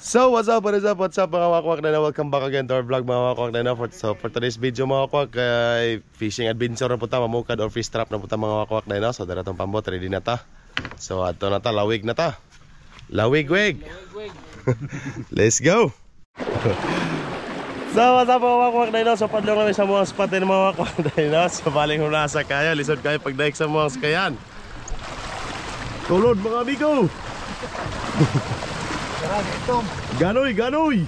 So what's up, what's up mga wakwak na na, welcome back again to our vlog mga wakwak na na. So for today's video mga wakwak, fishing adventure na punta, mamukad or fish trap na punta mga wakwak na na. So dara tong pambot, ready na ta. So ato na ta, lawig na ta. Lawig-wig. Let's go. So what's up mga wakwak na na, so padlong kami sa mga spot din mga wakwak na na. So baling hula sa kaya, lisod kayo pagdaik sa mga sakayan. Tulod mga amigo. Ganoy.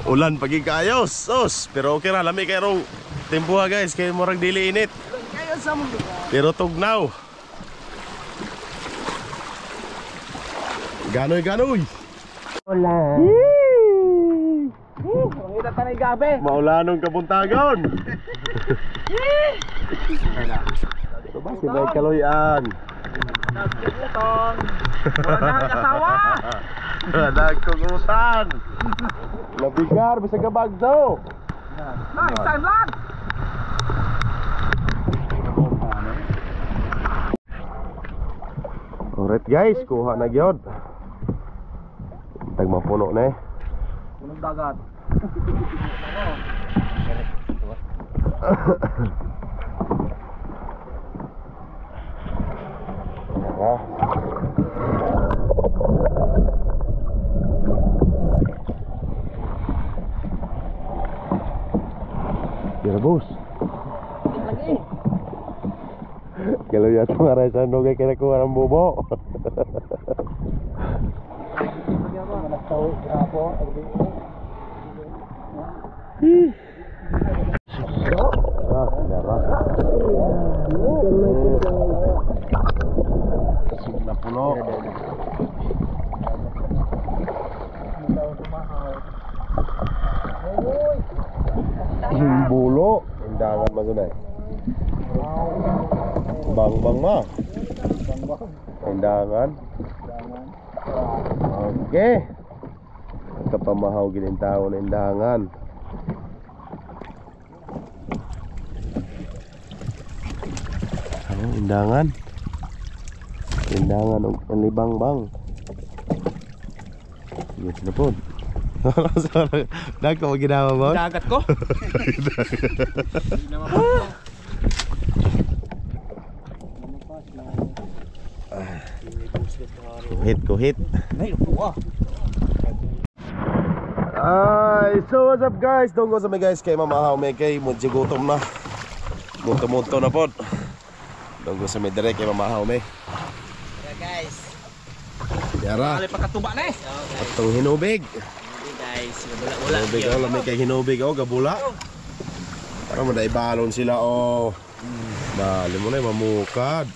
Ulan paging kaayos. Sos, pero okay ra, lami kay ro tempo guys, kay murag dili init. Pero tugnaw. Ganoy. Ulan. Mangita tanay gabi. Maulanong kabuntagon. Diba si Bay Kaloyan? Nagkutong. Walang kasawa. Nagkugutan. Nabigar, bisa gabag daw. Nice time lad. Alright guys, kuha na gyud. Tag mapuno na eh. Punong dagat. Direbus. Lagi. Kalau ya tuh ngarai sando kayak kira kurang bobo. Bulo, indangan magunay. Bang mah. Indangan. Oke. Kapamahaw ginin taon indangan. Indangan. Indangan ang libang-bang. Yes na po. Dagko ginawa mo? Dagat ko. Kuhit. Nay, luwa. So what's up guys? Don't go sa may guys kay mamahaw may kay mudyo gutom na. Muto na pod. Don't go sa may dire kay mamahaw may. Guys. Yara. Ali pagkatuba na eh. Atong hinubig. Guys, wala. Hinubig oh, lamay kay hinubig oh, gabula. Para mo dai balon sila oh. Dali mo na mamukad.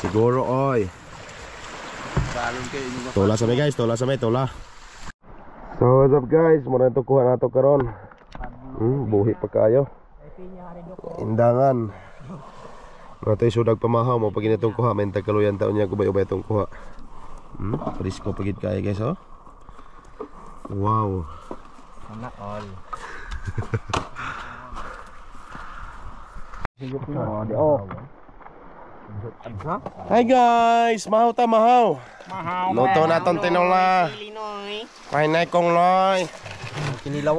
Siguro oy. Balon kayo inyo. Tola sa may guys, tola. So what's up guys, muna ito kuha nato karon. Buhi pa kayo. Indangan. Nato sudag pamahaw mo pag initong kuha, may tagkaluyan taon niya kubay-ubay itong kuha. Parisko pagit kayo guys oh. Wow. Sana all. Hi guys, mahaw. Mahaw. Luto naton tinola. Kain na kong loy. Kinilaw.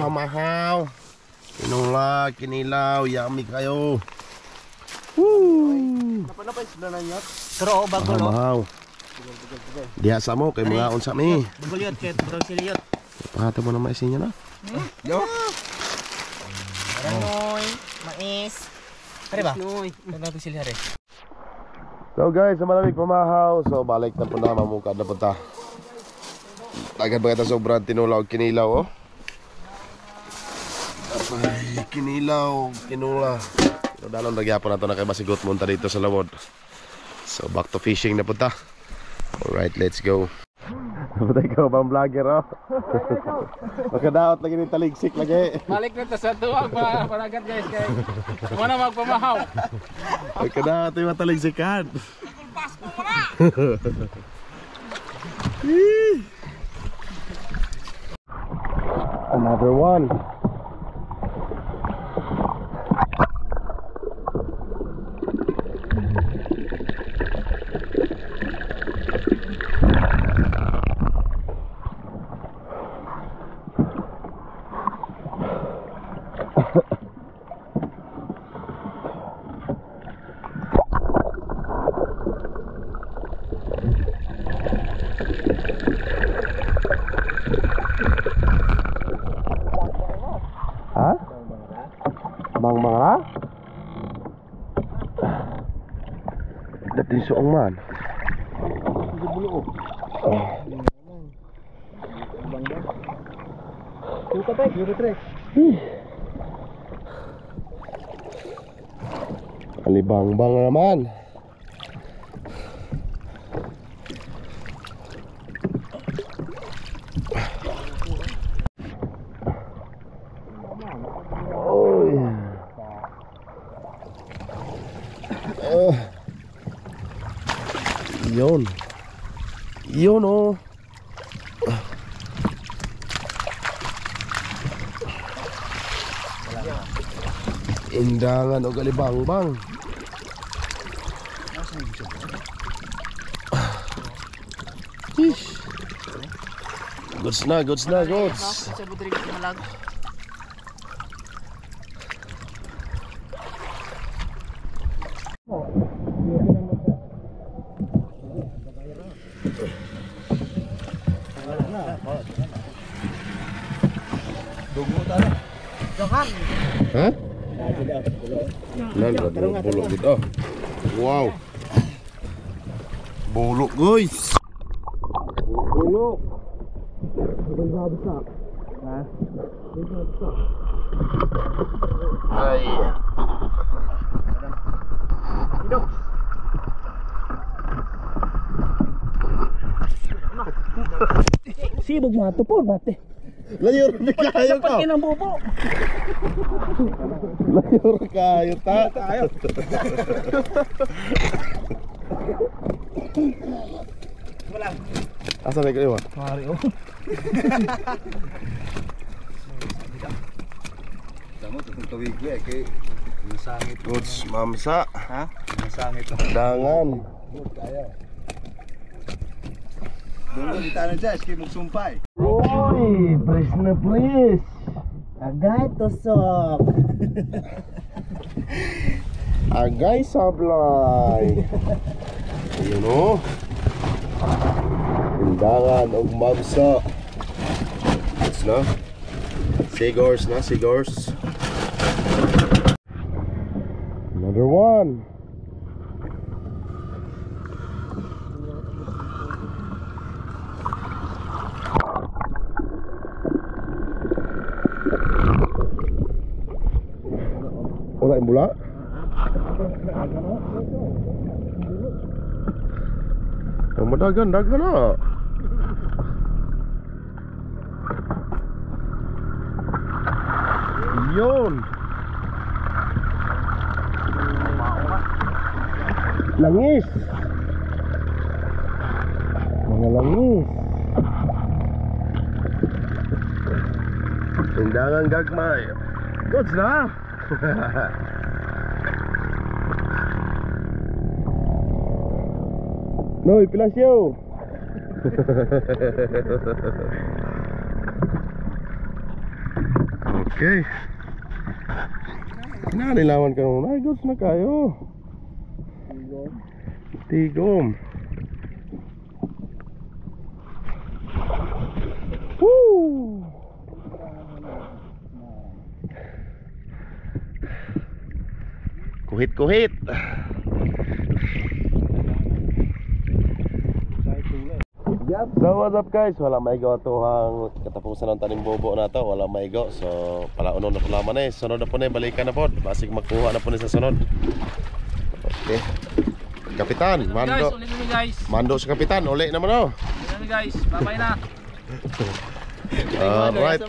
Mahaw. Tinola, kinilaw, yummy kayo. Woo! Napalapay sila na yun. Pero bago no. Mahaw. Diha sa mo kay mga unsa mi. Bago yun, kaya bro sila yun. Pahata mo na maisin niya na. Yo. Ranoy, mais. Are ba? Noy. Nato sila are. So guys, sa malamig pamahaw, so balik na po na mamukad na punta. Agad ba kita sobrang tinulaw kinilaw oh. Ay, kinilaw, kinula. Dalon nagyapon na to na kay masigot munta dito sa lawod. So back to fishing na punta. Alright, let's go. Napatay ka bang vlogger oh. Magkadaot lagi ng taligsik lagi. Balik na to sa tuwag paragat guys kay. Muna magpamahaw. Magkadaot yung matalingsikan. Another one. Suong man. Alibang-bang naman. Oy. Yun. Yun oh. Indangan o galibang-bang. Ish. Goods na, goods na, goods. Hah? Bulok dito. Wow. Bulok guys. Bulok. Ay. Sibog mga tupon mate. Layor na kayo ko. Kinang bubo. Layor kayo ta. Asa na kayo? Mari oh. Tamo tutong tawig ko kay nasangit Goods mamsa. ha? Nasangit. Dangan. Dungo di tanan dyan, kay magsumpay. Uy, press na press. Agay tusok. Agay sablay. Ayun o. Undangan og mamsa. Goods na. Sigors na, sigors. Another one. Wala yung bula? Ang madagan, dagan na. Yun. Langis. Mga langis. Undangan gagmay. Goods na. Noy, pilasyo. Okay. Nanilawan ka nung ay, goods na kayo. Tigom. Woo! Kuhit-kuhit. So what's up guys, wala maigo atuhang katapusan ng tanim bobo na to, wala maigo. So palaunon na po naman eh, sunod na po na, balikan na po, basig magkuha na po ni sa sunod. Okay. Kapitan, mando. Guys, ulit kami guys. Mando sa kapitan, uli naman oh. Ulit kami guys. Bye-bye na. Alright.